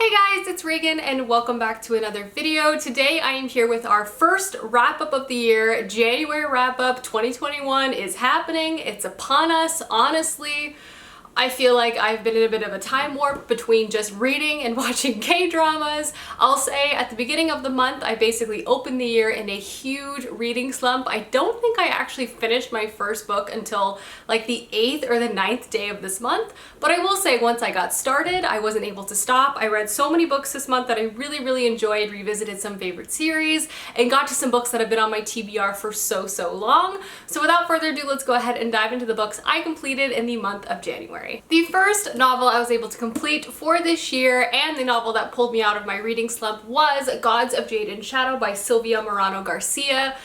Hey guys, it's Reagan and welcome back to another video. Today I am here with our first wrap up of the year. January wrap up 2021 is happening. It's upon us. Honestly, I feel like I've been in a bit of a time warp between just reading and watching K-dramas. I'll say at the beginning of the month, I basically opened the year in a huge reading slump. I don't think I actually finished my first book until like the 8th or the 9th day of this month. But I will say once I got started, I wasn't able to stop. I read so many books this month that I really enjoyed, revisited some favorite series, and got to some books that have been on my TBR for so long. So without further ado, let's go ahead and dive into the books I completed in the month of January. The first novel I was able to complete for this year, and the novel that pulled me out of my reading slump, was Gods of Jade and Shadow by Sylvia Morano Garcia.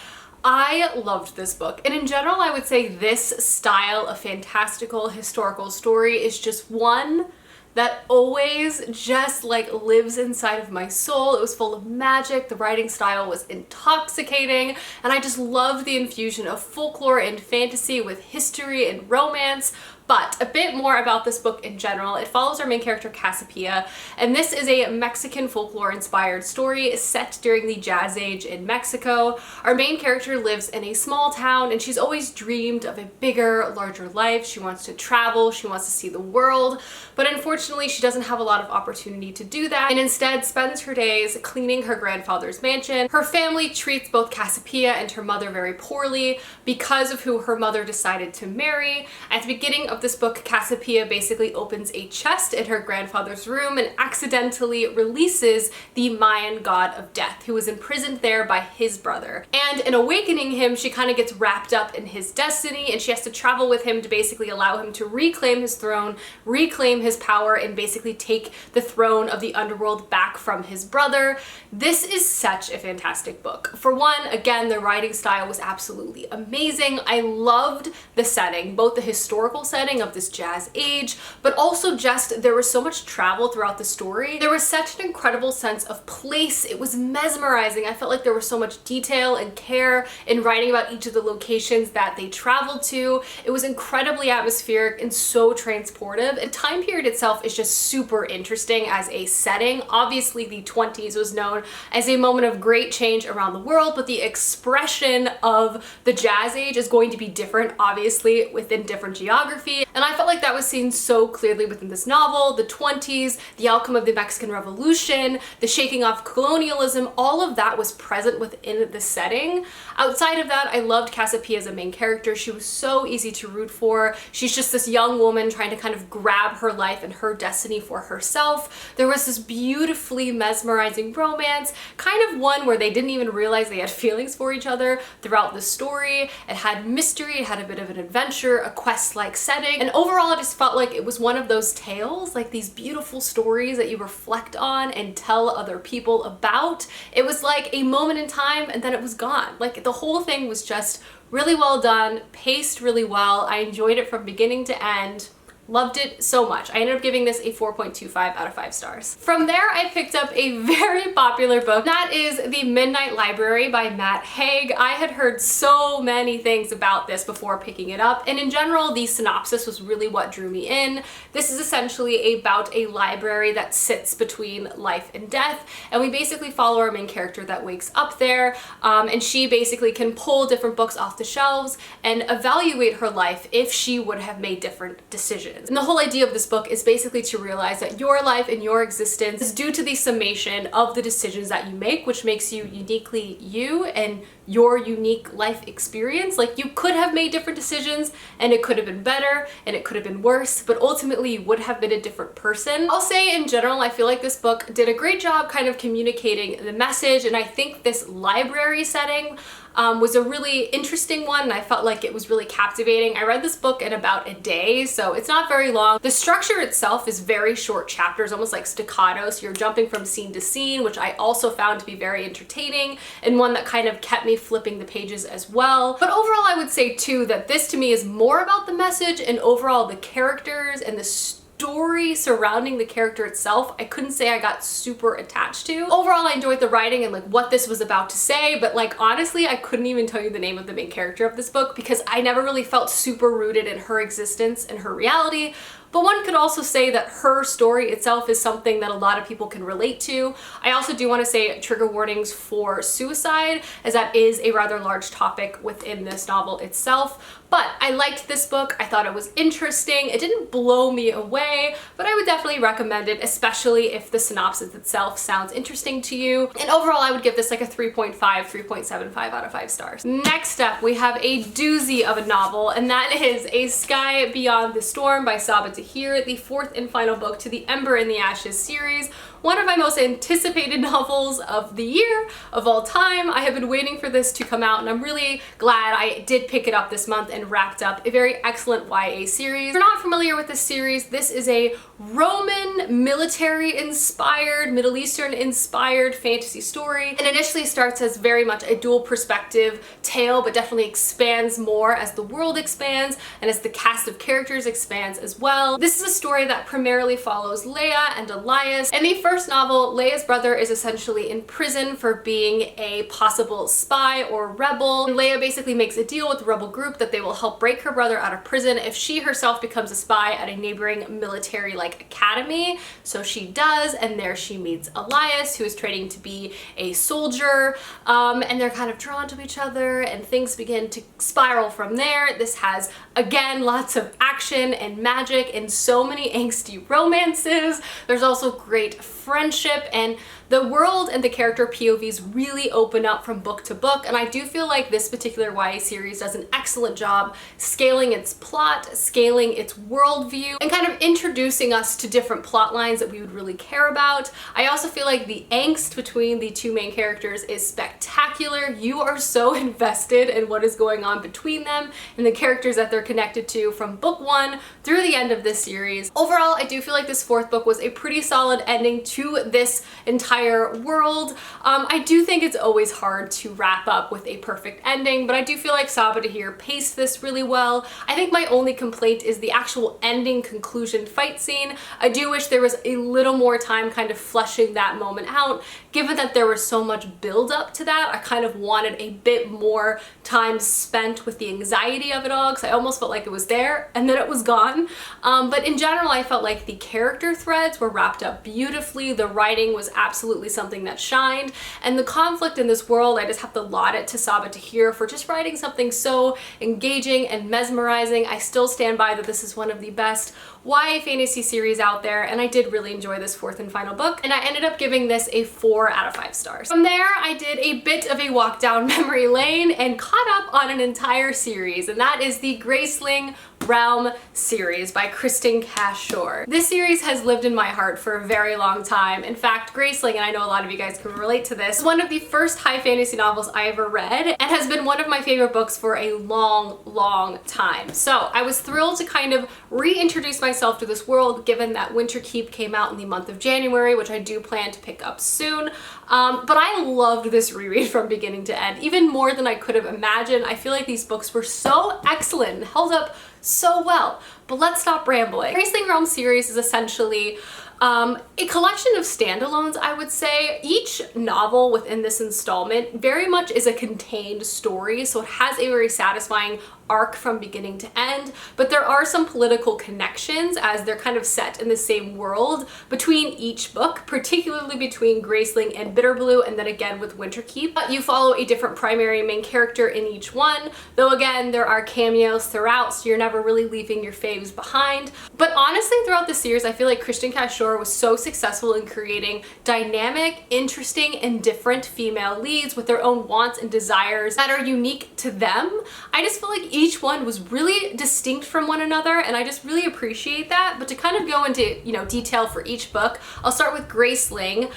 I loved this book, and in general I would say this style of fantastical historical story is just one that always just like lives inside of my soul. It was full of magic, the writing style was intoxicating, and I just loved the infusion of folklore and fantasy with history and romance. But a bit more about this book in general. It follows our main character Cassiopeia, and this is a Mexican folklore inspired story set during the Jazz Age in Mexico. Our main character lives in a small town, and she's always dreamed of a bigger, larger life. She wants to travel, she wants to see the world, but unfortunately she doesn't have a lot of opportunity to do that, and instead spends her days cleaning her grandfather's mansion. Her family treats both Cassiopeia and her mother very poorly because of who her mother decided to marry. At the beginning of this book, Cassiopeia basically opens a chest in her grandfather's room and accidentally releases the Mayan god of death, who was imprisoned there by his brother. And in awakening him, she kind of gets wrapped up in his destiny, and she has to travel with him to basically allow him to reclaim his throne, reclaim his power, and basically take the throne of the underworld back from his brother. This is such a fantastic book. For one, again, the writing style was absolutely amazing. I loved the setting, both the historical setting of this Jazz Age, but also just there was so much travel throughout the story. There was such an incredible sense of place. It was mesmerizing. I felt like there was so much detail and care in writing about each of the locations that they traveled to. It was incredibly atmospheric and so transportive. The time period itself is just super interesting as a setting. Obviously, the 20s was known as a moment of great change around the world, but the expression of the Jazz Age is going to be different, obviously, within different geography. And I felt like that was seen so clearly within this novel. The 20s, the outcome of the Mexican Revolution, the shaking off colonialism, all of that was present within the setting. Outside of that, I loved Cassiopeia as a main character. She was so easy to root for. She's just this young woman trying to kind of grab her life and her destiny for herself. There was this beautifully mesmerizing romance, kind of one where they didn't even realize they had feelings for each other throughout the story. It had mystery, it had a bit of an adventure, a quest-like setting. And overall, I just felt like it was one of those tales, like these beautiful stories that you reflect on and tell other people about. It was like a moment in time and then it was gone. Like the whole thing was just really well done, paced really well. I enjoyed it from beginning to end. Loved it so much. I ended up giving this a 4.25 out of 5 stars. From there, I picked up a very popular book. That is The Midnight Library by Matt Haig. I had heard so many things about this before picking it up, and in general, the synopsis was really what drew me in. This is essentially about a library that sits between life and death, and we basically follow our main character that wakes up there, and she basically can pull different books off the shelves and evaluate her life if she would have made different decisions. And the whole idea of this book is basically to realize that your life and your existence is due to the summation of the decisions that you make, which makes you uniquely you and your unique life experience. Like, you could have made different decisions and it could have been better and it could have been worse, but ultimately you would have been a different person. I'll say in general, I feel like this book did a great job kind of communicating the message, and I think this library setting was a really interesting one, and I felt like it was really captivating. I read this book in about a day, so it's not very long. The structure itself is very short chapters, almost like staccato, so you're jumping from scene to scene, which I also found to be very entertaining, and one that kind of kept me flipping the pages as well. But overall, I would say too that this to me is more about the message and overall the characters and the story surrounding the character itself. I couldn't say I got super attached to. Overall, I enjoyed the writing and like what this was about to say, but like honestly, I couldn't even tell you the name of the main character of this book because I never really felt super rooted in her existence and her reality. but one could also say that her story itself is something that a lot of people can relate to. I also do want to say trigger warnings for suicide, as that is a rather large topic within this novel itself. But I liked this book. I thought it was interesting. It didn't blow me away, but I would definitely recommend it, especially if the synopsis itself sounds interesting to you. And overall, I would give this like a 3.5, 3.75 out of 5 stars. Next up, we have a doozy of a novel, and that is A Sky Beyond the Storm by Sabaa Tahir, the 4th and final book to the Ember in the Ashes series. One of my most anticipated novels of the year, of all time. I have been waiting for this to come out, and I'm really glad I did pick it up this month and wrapped up a very excellent YA series. If you're not familiar with this series, this is a Roman military-inspired, Middle Eastern-inspired fantasy story. It initially starts as very much a dual perspective tale, but definitely expands more as the world expands and as the cast of characters expands as well. This is a story that primarily follows Leia and Elias. In the first novel, Leia's brother is essentially in prison for being a possible spy or rebel. And Leia basically makes a deal with the rebel group that they will help break her brother out of prison if she herself becomes a spy at a neighboring military-like academy. So she does, and there she meets Elias, who is training to be a soldier, and they're kind of drawn to each other, and things begin to spiral from there. This has, again, lots of action and magic and so many angsty romances. There's also great friendship, and the world and the character POVs really open up from book to book, and I do feel like this particular YA series does an excellent job scaling its plot, scaling its worldview, and kind of introducing us to different plot lines that we would really care about. I also feel like the angst between the two main characters is spectacular. You are so invested in what is going on between them and the characters that they're connected to from book 1 through the end of this series. Overall, I do feel like this 4th book was a pretty solid ending to this entire world. I do think it's always hard to wrap up with a perfect ending, but I do feel like Sabaa Tahir paced this really well. I think my only complaint is the actual ending conclusion fight scene. I do wish there was a little more time kind of fleshing that moment out. Given that there was so much build up to that, I kind of wanted a bit more time spent with the anxiety of it all, because I almost felt like it was there and then it was gone. But in general, I felt like the character threads were wrapped up beautifully. The writing was absolutely something that shined, and the conflict in this world, I just have to laud it to Sabaa Tahir for just writing something so engaging and mesmerizing. I still stand by that this is one of the best YA fantasy series out there, and I did really enjoy this 4th and final book, and I ended up giving this a 4 out of 5 stars. From there, I did a bit of a walk down memory lane and caught up on an entire series, and that is the Graceling Realm series by Kristen Cashore. This series has lived in my heart for a very long time. In fact, Graceling, and I know a lot of you guys can relate to this, is one of the first high fantasy novels I ever read, and has been one of my favorite books for a long time. So I was thrilled to kind of reintroduce myself to this world, given that Winterkeep came out in the month of January, which I do plan to pick up soon. But I loved this reread from beginning to end, even more than I could have imagined. I feel like these books were so excellent and held up so well. But let's stop rambling. Graceling Realm series is essentially a collection of standalones, I would say. Each novel within this installment very much is a contained story, so it has a very satisfying arc from beginning to end, but there are some political connections as they're kind of set in the same world between each book, particularly between Graceling and Bitterblue, and then again with Winterkeep. You follow a different primary main character in each one, though again there are cameos throughout, so you're never really leaving your faves behind. But honestly, throughout the series, I feel like Kristen Cashore was so successful in creating dynamic, interesting, and different female leads with their own wants and desires that are unique to them. I just feel like each one was really distinct from one another, and I just really appreciate that. But to kind of go into, detail for each book, I'll start with Graceling.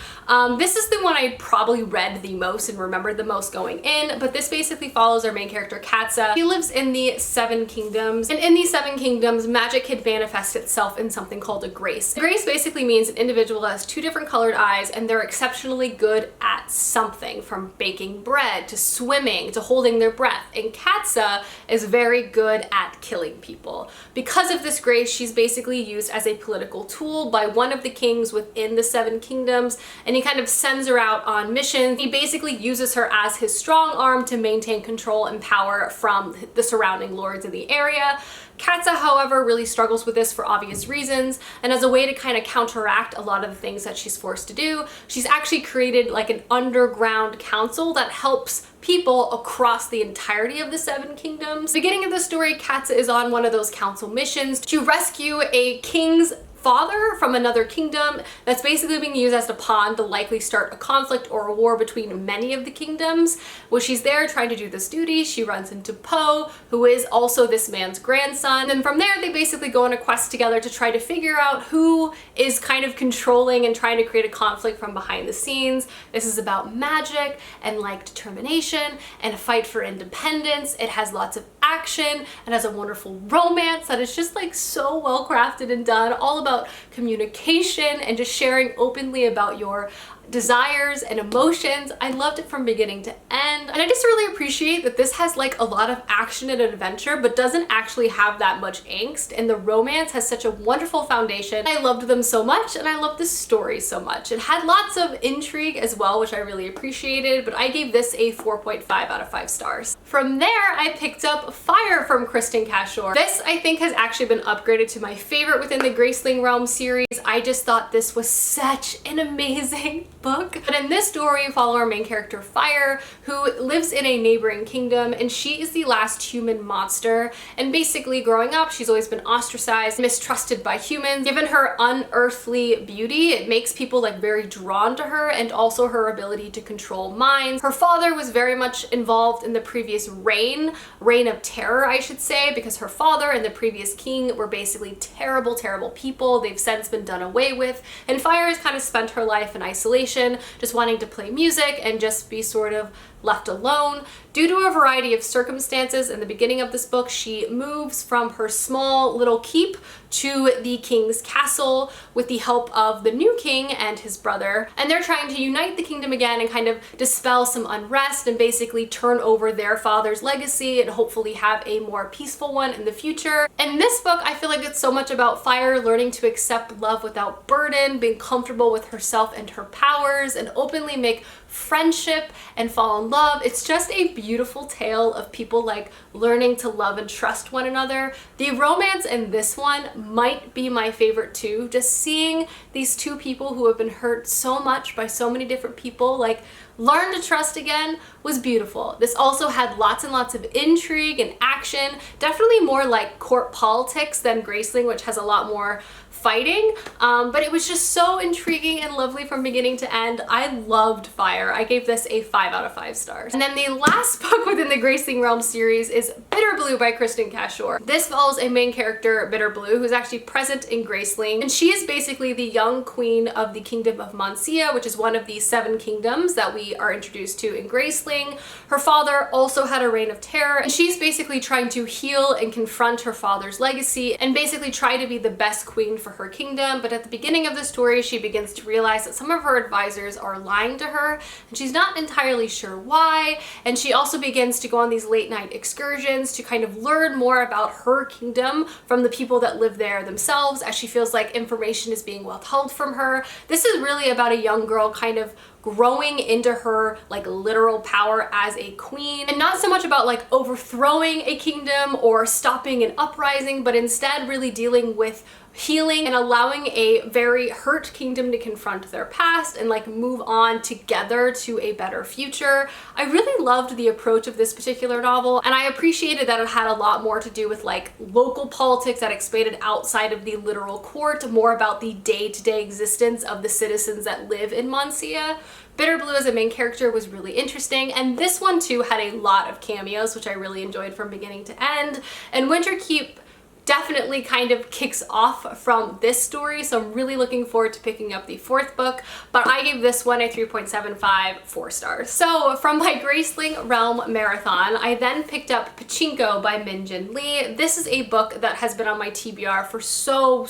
This is the one I probably read the most and remembered the most going in, but this basically follows our main character, Katsa. He lives in the 7 Kingdoms, and in these 7 Kingdoms, magic can manifest itself in something called a grace. A grace basically means an individual has 2 different colored eyes, and they're exceptionally good at something, from baking bread to swimming to holding their breath, and Katsa is very good at killing people. Because of this grace, she's basically used as a political tool by one of the kings within the 7 Kingdoms, and he kind of sends her out on missions. He basically uses her as his strong arm to maintain control and power from the surrounding lords in the area. Katza, however, really struggles with this for obvious reasons, and as a way to kind of counteract a lot of the things that she's forced to do, she's actually created like an underground council that helps people across the entirety of the Seven Kingdoms. Beginning of the story, Katza is on one of those council missions to rescue a king's father from another kingdom that's basically being used as a pawn to likely start a conflict or a war between many of the kingdoms. When she's there trying to do this duty, she runs into Poe, who is also this man's grandson. And from there, they basically go on a quest together to try to figure out who is kind of controlling and trying to create a conflict from behind the scenes. This is about magic and like determination and a fight for independence. It has lots of action and has a wonderful romance that is just like so well crafted and done, all about communication and just sharing openly about your desires and emotions. I loved it from beginning to end, and I just really appreciate that this has like a lot of action and adventure but doesn't actually have that much angst, and the romance has such a wonderful foundation. I loved them so much, and I loved the story so much. It had lots of intrigue as well, which I really appreciated, but I gave this a 4.5 out of 5 stars. From there, I picked up Fire from Kristen Cashore. This, I think, has actually been upgraded to my favorite within the Graceling realm series. I just thought this was such an amazing book. But in this story, we follow our main character Fire, who lives in a neighboring kingdom, and she is the last human monster. And basically growing up, she's always been ostracized, mistrusted by humans. Given her unearthly beauty, it makes people like very drawn to her, and also her ability to control minds. Her father was very much involved in the previous reign of terror, I should say, because her father and the previous king were basically terrible, terrible people. They've since been done away with, and Fire has kind of spent her life in isolation, just wanting to play music and just be sort of left alone. Due to a variety of circumstances, in the beginning of this book, she moves from her small little keep to the king's castle with the help of the new king and his brother. And they're trying to unite the kingdom again and kind of dispel some unrest and basically turn over their father's legacy and hopefully have a more peaceful one in the future. And this book, I feel like it's so much about Fire learning to accept love without burden, being comfortable with herself and her powers, and openly make friendship and fall in love. It's just a beautiful tale of people like learning to love and trust one another. The romance in this one might be my favorite too. Just seeing these two people who have been hurt so much by so many different people like learn to trust again was beautiful. This also had lots and lots of intrigue and action, definitely more like court politics than Graceling, which has a lot more fighting, but it was just so intriguing and lovely from beginning to end. I loved Fire. I gave this a 5 out of 5 stars. And then the last book within the Graceling realm series is Bitterblue by Kristen Cashore. This follows a main character, Bitterblue, who's actually present in Graceling, and she is basically the young queen of the kingdom of Mancia, which is one of the 7 kingdoms that we are introduced to in Graceling. Her father also had a reign of terror, and she's basically trying to heal and confront her father's legacy and basically try to be the best queen for her kingdom. But at the beginning of the story, she begins to realize that some of her advisors are lying to her, and she's not entirely sure why. And she also begins to go on these late night excursions to kind of learn more about her kingdom from the people that live there themselves, as she feels like information is being withheld from her. This is really about a young girl kind of growing into her like literal power as a queen, and not so much about like overthrowing a kingdom or stopping an uprising, but instead really dealing with healing and allowing a very hurt kingdom to confront their past and like move on together to a better future. I really loved the approach of this particular novel, and I appreciated that it had a lot more to do with like local politics that expanded outside of the literal court, more about the day-to-day existence of the citizens that live in Mancia. Bitterblue as a main character was really interesting, and this one too had a lot of cameos, which I really enjoyed from beginning to end. And Winterkeep definitely kind of kicks off from this story, so I'm really looking forward to picking up the 4th book, but I gave this one a 3.75, 4 stars. So from my Graceling Realm marathon, I then picked up Pachinko by Min-Jin Lee. This is a book that has been on my TBR for so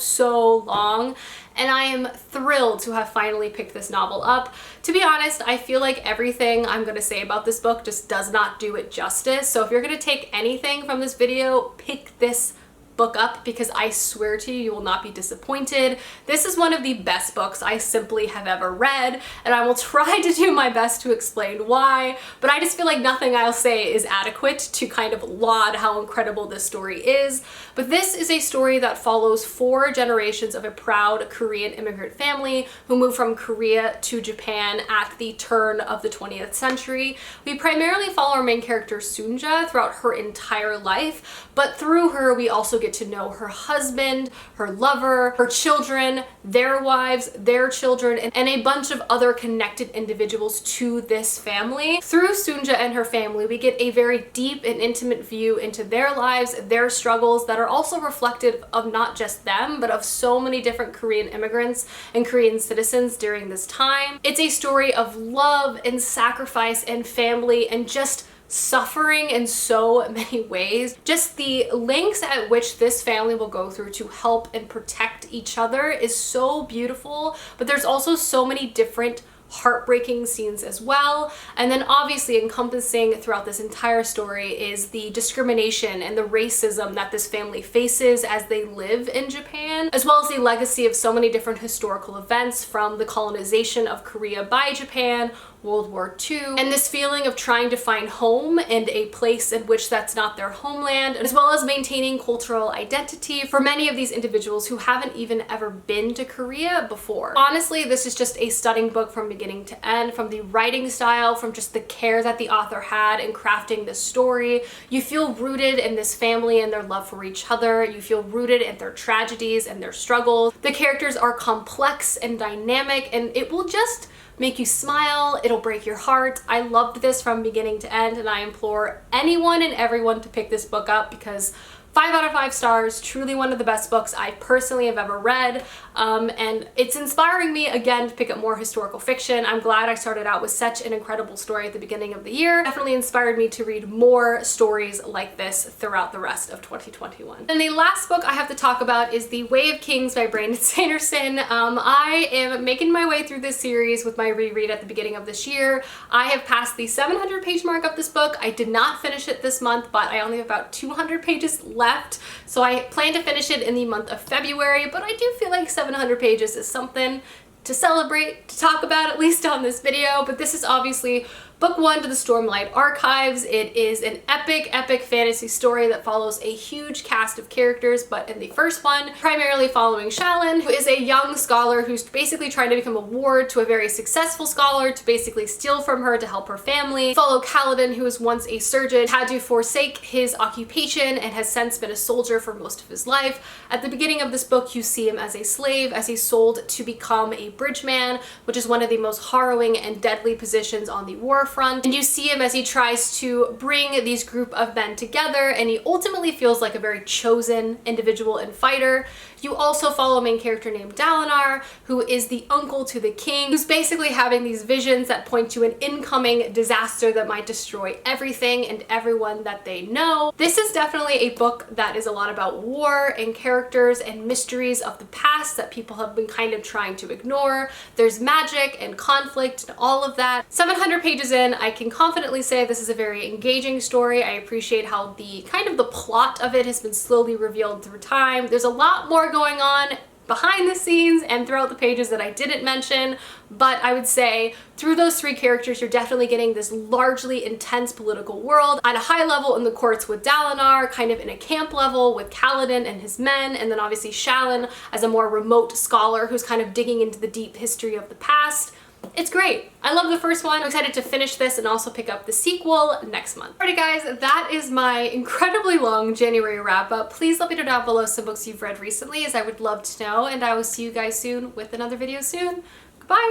long, and I am thrilled to have finally picked this novel up. To be honest, I feel like everything I'm gonna say about this book just does not do it justice, so if you're gonna take anything from this video, pick this book up because I swear to you, you will not be disappointed. This is one of the best books I simply have ever read, and I will try to do my best to explain why, but I just feel like nothing I'll say is adequate to kind of laud how incredible this story is. But this is a story that follows 4 generations of a proud Korean immigrant family who moved from Korea to Japan at the turn of the 20th century. We primarily follow our main character Sunja throughout her entire life, but through her we also get to know her husband, her lover, her children, their wives, their children, and a bunch of other connected individuals to this family. Through Sunja and her family, we get a very deep and intimate view into their lives, their struggles that are also reflective of not just them, but of so many different Korean immigrants and Korean citizens during this time. It's a story of love and sacrifice and family and just suffering in so many ways. Just the lengths at which this family will go through to help and protect each other is so beautiful, but there's also so many different heartbreaking scenes as well. And then obviously encompassing throughout this entire story is the discrimination and the racism that this family faces as they live in Japan, as well as the legacy of so many different historical events, from the colonization of Korea by Japan, World War II, and this feeling of trying to find home and a place in which that's not their homeland, as well as maintaining cultural identity for many of these individuals who haven't even ever been to Korea before. Honestly, this is just a stunning book from beginning to end, from the writing style, from just the care that the author had in crafting this story. You feel rooted in this family and their love for each other. You feel rooted in their tragedies and their struggles. The characters are complex and dynamic, and it will just make you smile, it'll break your heart. I loved this from beginning to end, and I implore anyone and everyone to pick this book up because 5 out of 5 stars, truly one of the best books I personally have ever read, and it's inspiring me again to pick up more historical fiction. I'm glad I started out with such an incredible story at the beginning of the year. Definitely inspired me to read more stories like this throughout the rest of 2021. And the last book I have to talk about is The Way of Kings by Brandon Sanderson. I am making my way through this series with my reread at the beginning of this year. I have passed the 700 page mark of this book. I did not finish it this month, but I only have about 200 pages left, so I plan to finish it in the month of February, but I do feel like 700 pages is something to celebrate, to talk about, at least on this video. But this is obviously book 1 to the Stormlight Archives. It is an epic fantasy story that follows a huge cast of characters, but in the first one, primarily following Shalyn, who is a young scholar who's basically trying to become a ward to a very successful scholar to basically steal from her to help her family. Follow Kaladin, who was once a surgeon, had to forsake his occupation and has since been a soldier for most of his life. At the beginning of this book, you see him as a slave, as he's sold to become a bridgeman, which is one of the most harrowing and deadly positions on the war front. And you see him as he tries to bring these group of men together, and he ultimately feels like a very chosen individual and fighter. You also follow a main character named Dalinar, who is the uncle to the king, who's basically having these visions that point to an incoming disaster that might destroy everything and everyone that they know. This is definitely a book that is a lot about war and characters and mysteries of the past that people have been kind of trying to ignore. There's magic and conflict and all of that. 700 pages in, I can confidently say this is a very engaging story. I appreciate how the plot of it has been slowly revealed through time. There's a lot more going on behind the scenes and throughout the pages that I didn't mention, but I would say through those 3 characters, you're definitely getting this largely intense political world at a high level in the courts with Dalinar, kind of in a camp level with Kaladin and his men, and then obviously Shalyn as a more remote scholar who's kind of digging into the deep history of the past. It's great. I love the first one. I'm excited to finish this and also pick up the sequel next month. Alrighty guys, that is my incredibly long January wrap up. Please let me know down below some books you've read recently, as I would love to know, and I will see you guys soon with another video soon.